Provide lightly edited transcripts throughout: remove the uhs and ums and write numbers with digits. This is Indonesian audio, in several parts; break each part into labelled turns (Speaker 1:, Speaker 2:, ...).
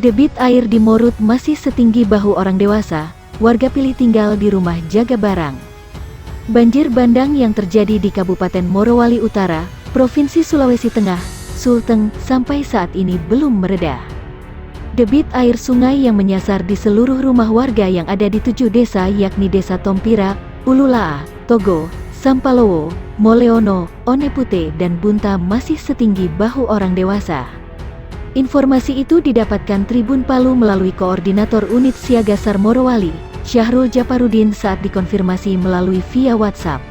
Speaker 1: Debit air di Morut masih setinggi bahu orang dewasa, warga pilih tinggal di rumah jaga barang. Banjir bandang yang terjadi di Kabupaten Morowali Utara, Provinsi Sulawesi Tengah, Sulteng, sampai saat ini belum mereda. Debit air sungai yang menyasar di seluruh rumah warga yang ada di 7 desa yakni Desa Tompira, Ululaa, Togo, Sampalowo, Moleono, Onepute dan Bunta masih setinggi bahu orang dewasa. Informasi itu didapatkan Tribun Palu melalui Koordinator Unit Siaga SAR Morowali, Syahrul Japarudin saat dikonfirmasi melalui via WhatsApp.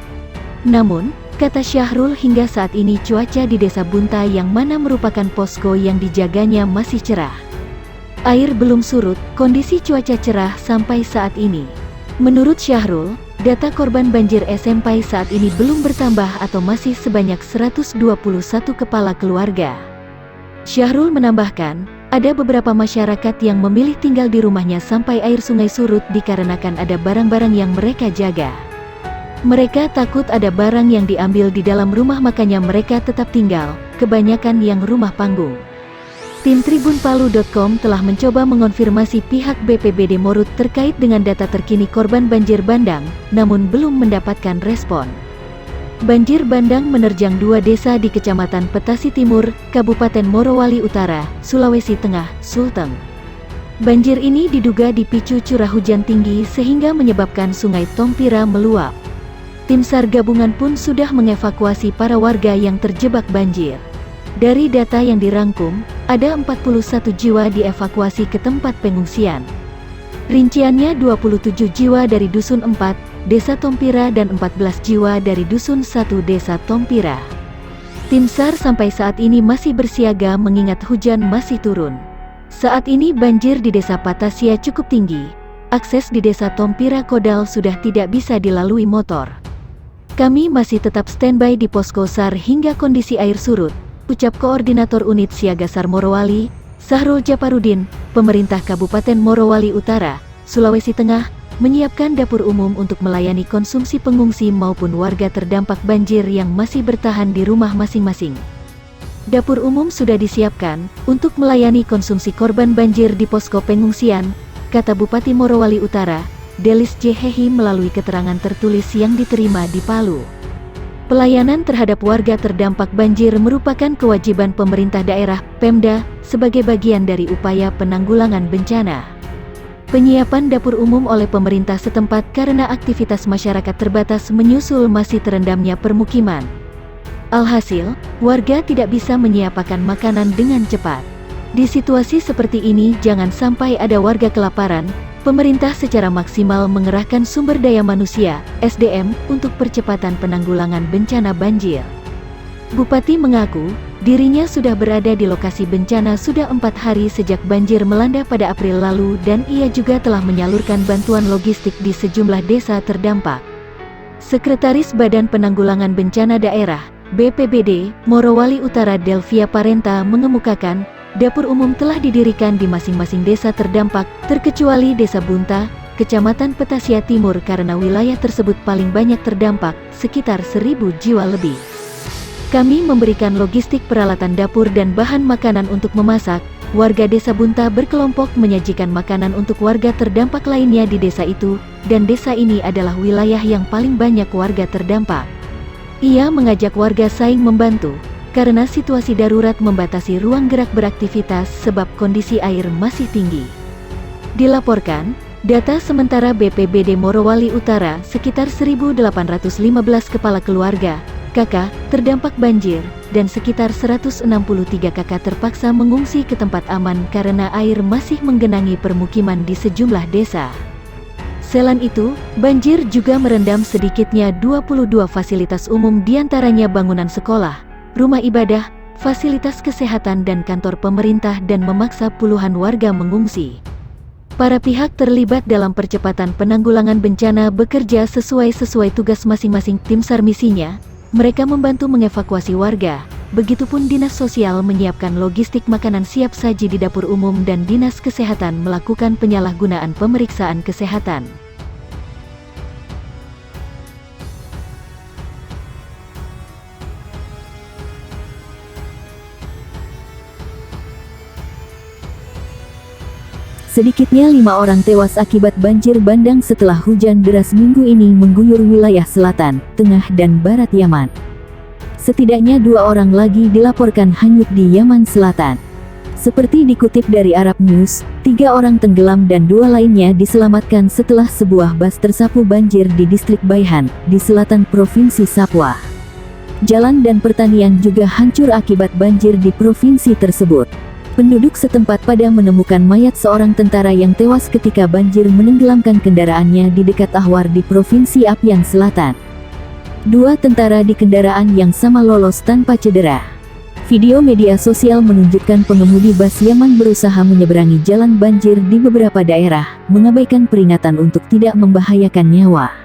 Speaker 1: Namun, kata Syahrul hingga saat ini cuaca di Desa Bunta yang mana merupakan posko yang dijaganya masih cerah. Air belum surut, kondisi cuaca cerah sampai saat ini. Menurut Syahrul, data korban banjir sampai saat ini belum bertambah atau masih sebanyak 121 kepala keluarga. Syahrul menambahkan, ada beberapa masyarakat yang memilih tinggal di rumahnya sampai air sungai surut dikarenakan ada barang-barang yang mereka jaga. Mereka takut ada barang yang diambil di dalam rumah makanya mereka tetap tinggal, kebanyakan yang rumah panggung. Tim tribunpalu.com telah mencoba mengonfirmasi pihak BPBD Morut terkait dengan data terkini korban banjir bandang, namun belum mendapatkan respon. Banjir bandang menerjang 2 desa di Kecamatan Petasi Timur, Kabupaten Morowali Utara, Sulawesi Tengah, Sulteng. Banjir ini diduga dipicu curah hujan tinggi sehingga menyebabkan Sungai Tompira meluap. Tim SAR gabungan pun sudah mengevakuasi para warga yang terjebak banjir. Dari data yang dirangkum, ada 41 jiwa dievakuasi ke tempat pengungsian. Rinciannya 27 jiwa dari Dusun 4, Desa Tompira dan 14 jiwa dari Dusun 1 Desa Tompira. Tim SAR sampai saat ini masih bersiaga mengingat hujan masih turun. Saat ini banjir di Desa Patasia cukup tinggi. Akses di Desa Tompira Kodal sudah tidak bisa dilalui motor. Kami masih tetap standby di posko SAR hingga kondisi air surut, ucap Koordinator Unit Siaga SAR Morowali, Syahrul Japarudin. Pemerintah Kabupaten Morowali Utara, Sulawesi Tengah, menyiapkan dapur umum untuk melayani konsumsi pengungsi maupun warga terdampak banjir yang masih bertahan di rumah masing-masing. Dapur umum sudah disiapkan untuk melayani konsumsi korban banjir di posko pengungsian, kata Bupati Morowali Utara, Delis J. Hehi melalui keterangan tertulis yang diterima di Palu. Pelayanan terhadap warga terdampak banjir merupakan kewajiban pemerintah daerah, Pemda, sebagai bagian dari upaya penanggulangan bencana. Penyiapan dapur umum oleh pemerintah setempat karena aktivitas masyarakat terbatas menyusul masih terendamnya permukiman. Alhasil, warga tidak bisa menyiapkan makanan dengan cepat. Di situasi seperti ini jangan sampai ada warga kelaparan. Pemerintah secara maksimal mengerahkan sumber daya manusia, SDM, untuk percepatan penanggulangan bencana banjir. Bupati mengaku, dirinya sudah berada di lokasi bencana sudah 4 hari sejak banjir melanda pada April lalu dan ia juga telah menyalurkan bantuan logistik di sejumlah desa terdampak. Sekretaris Badan Penanggulangan Bencana Daerah, BPBD, Morowali Utara Delvia Parenta mengemukakan, dapur umum telah didirikan di masing-masing desa terdampak, terkecuali Desa Bunta, Kecamatan Petasia Timur karena wilayah tersebut paling banyak terdampak, sekitar 1.000 jiwa lebih. Kami memberikan logistik peralatan dapur dan bahan makanan untuk memasak. Warga Desa Bunta berkelompok menyajikan makanan untuk warga terdampak lainnya di desa itu, dan desa ini adalah wilayah yang paling banyak warga terdampak. Ia mengajak warga saling membantu, karena situasi darurat membatasi ruang gerak beraktivitas sebab kondisi air masih tinggi. Dilaporkan, data sementara BPBD Morowali Utara sekitar 1.815 kepala keluarga, KK, terdampak banjir, dan sekitar 163 KK terpaksa mengungsi ke tempat aman karena air masih menggenangi permukiman di sejumlah desa. Selain itu, banjir juga merendam sedikitnya 22 fasilitas umum diantaranya bangunan sekolah, rumah ibadah, fasilitas kesehatan dan kantor pemerintah dan memaksa puluhan warga mengungsi. Para pihak terlibat dalam percepatan penanggulangan bencana bekerja sesuai tugas masing-masing. Tim SAR misinya, mereka membantu mengevakuasi warga, begitupun Dinas Sosial menyiapkan logistik makanan siap saji di dapur umum dan Dinas Kesehatan melakukan penyalahgunaan pemeriksaan kesehatan.
Speaker 2: Sedikitnya 5 orang tewas akibat banjir bandang setelah hujan deras minggu ini mengguyur wilayah selatan, tengah dan barat Yaman. Setidaknya 2 orang lagi dilaporkan hanyut di Yaman Selatan. Seperti dikutip dari Arab News, 3 orang tenggelam dan 2 lainnya diselamatkan setelah sebuah bas tersapu banjir di distrik Baihan, di selatan Provinsi Sapwa. Jalan dan pertanian juga hancur akibat banjir di provinsi tersebut. Penduduk setempat pada menemukan mayat seorang tentara yang tewas ketika banjir menenggelamkan kendaraannya di dekat Ahwar di Provinsi Abyan Selatan. 2 tentara di kendaraan yang sama lolos tanpa cedera. Video media sosial menunjukkan pengemudi bas Yaman berusaha menyeberangi jalan banjir di beberapa daerah, mengabaikan peringatan untuk tidak membahayakan nyawa.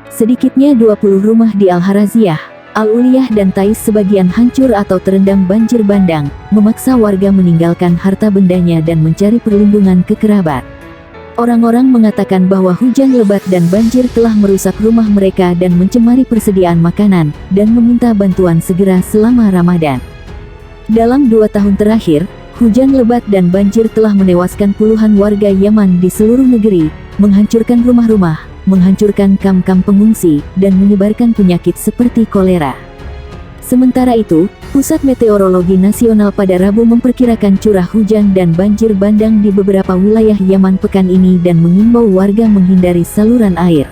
Speaker 2: Sedikitnya 20 rumah di Al-Haraziyah, Al-Uliyah dan Tais sebagian hancur atau terendam banjir bandang, memaksa warga meninggalkan harta bendanya dan mencari perlindungan ke kerabat. Orang-orang mengatakan bahwa hujan lebat dan banjir telah merusak rumah mereka dan mencemari persediaan makanan, dan meminta bantuan segera selama Ramadan. Dalam 2 tahun terakhir, hujan lebat dan banjir telah menewaskan puluhan warga Yaman di seluruh negeri, menghancurkan rumah-rumah, menghancurkan kamp-kamp pengungsi, dan menyebarkan penyakit seperti kolera. Sementara itu, Pusat Meteorologi Nasional pada Rabu memperkirakan curah hujan dan banjir bandang di beberapa wilayah Yaman pekan ini dan mengimbau warga menghindari saluran air.